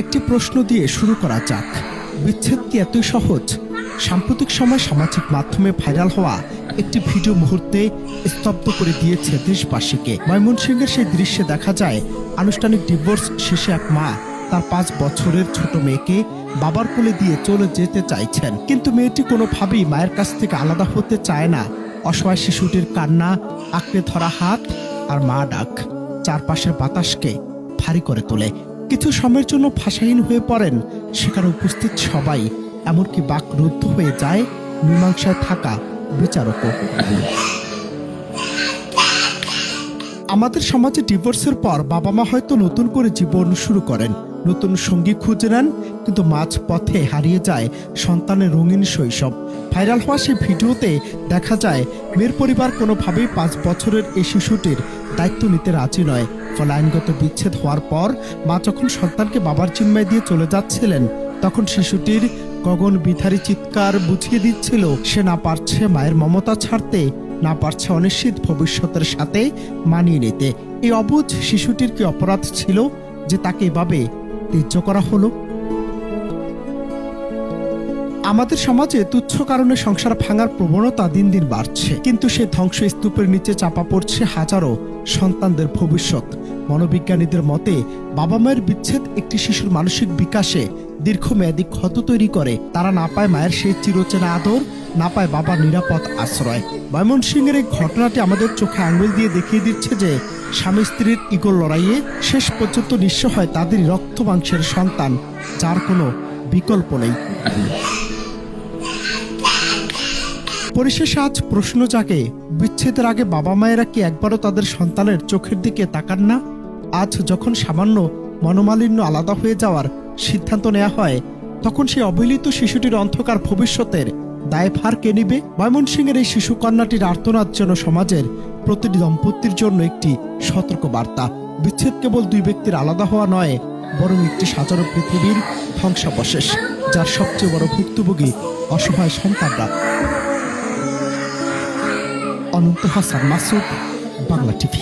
একটি প্রশ্ন দিয়ে শুরু করা যাক। বিচ্ছেদ কি এতই সহজ? সাম্প্রতিক সময় সামাজিক মাধ্যমে ভাইরাল হওয়া একটি ভিডিও মুহূর্তে স্তব্ধ করে দিয়েছে দেশবাসীকে। ময়মনসিংহের সেই দৃশ্যে দেখা যায় আনুষ্ঠানিক ডিভোর্স শেষে এক মা তার 5 বছরের ছোট মেয়েকে বাবার কোলে দিয়ে চলে যেতে চাইছেন, কিন্তু মেয়েটি কোনোভাবেই মায়ের কাছ থেকে আলাদা হতে চায় না। অসহায় শিশুটির কান্না, আঁকড়ে ধরা হাত আর মা ডাক চারপাশের বাতাসকে ভারী করে তোলে। কিছু সময়ের জন্য ভাষাহীন হয়ে পড়েন সেখানে উপস্থিত সবাই, এমনকি বাকরুদ্ধ হয়ে যায় মীমাংসায় থাকা বিচারকও। আমাদের সমাজে ডিভোর্সের পর বাবা মা হয়তো নতুন করে জীবন শুরু করেন, নতুন সঙ্গী খুঁজে নেন, কিন্তু মাঝ পথে হারিয়ে যায় সন্তানের রঙিন শৈশব। ভাইরাল হওয়া সেই ভিডিওতে দেখা যায় মেয়ের পরিবার কোনোভাবেই 5 বছরের এই শিশুটির দায়িত্ব নিতে রাজি নয়। ফলে আইনগত বিচ্ছেদ হওয়ার পর মা যখন সন্তানকে বাবার জিম্মায় দিয়ে চলে যাচ্ছিলেন, তখন শিশুটির গগন বিধারী চিৎকার বুঝিয়ে দিচ্ছিল সে না পারছে মায়ের মমতা ছাড়তে, না পারছে অনিশ্চিত ভবিষ্যতের সাথে মানিয়ে নিতে। এই অবুঝ শিশুটির কি অপরাধ ছিল যে তাকে এভাবে ত্যায্য করা হলো? আমাদের সমাজে তুচ্ছ কারণে সংসার ভাঙার প্রবণতা দিন দিন বাড়ছে, কিন্তু সেই ধ্বংসস্তূপের নিচে চাপা পড়ছে হাজারো সন্তানদের ভবিষ্যৎ। মনোবিজ্ঞানীদের মতে বাবা মায়ের বিচ্ছেদ একটি শিশুর মানসিক বিকাশে দীর্ঘমেয়াদী ক্ষত তৈরি করে। তারা না পায় মায়ের সেই চিরচেনা আদর, না পায় বাবার নিরাপদ আশ্রয়। ময়মনসিংহের এই ঘটনাটি আমাদের চোখে আঙুল দিয়ে দেখিয়ে দিচ্ছে যে স্বামী স্ত্রীর ইগোর লড়াইয়ে শেষ পর্যন্ত নিঃস্ব হয় তাদেরই রক্ত মাংসের সন্তান, যার কোনো বিকল্প নেই। পরিশেষে আজ প্রশ্ন জাগে, বিচ্ছেদের আগে বাবা মায়েরা কি একবারও তাদের সন্তানের চোখের দিকে তাকান না? আজ যখন সামান্য মনোমালিন্য আলাদা হয়ে যাওয়ার সিদ্ধান্ত নেওয়া হয়, তখন সেই অবহেলিত শিশুটির অন্ধকার ভবিষ্যতের দায়ভার কে নিবে? ময়মনসিংহের এই শিশু কন্যাটির আর্তনাদ যেন সমাজের প্রতিটি দম্পতির জন্য একটি সতর্ক বার্তা। বিচ্ছেদ কেবল 2 ব্যক্তির আলাদা হওয়া নয়, বরং একটি সাজানো পৃথিবীর ধ্বংসাবশেষ, যার সবচেয়ে বড় ভুক্তভোগী অসহায় সন্তানরা। অনন্ত হাসান মাসুদ, বাংলা টিভি।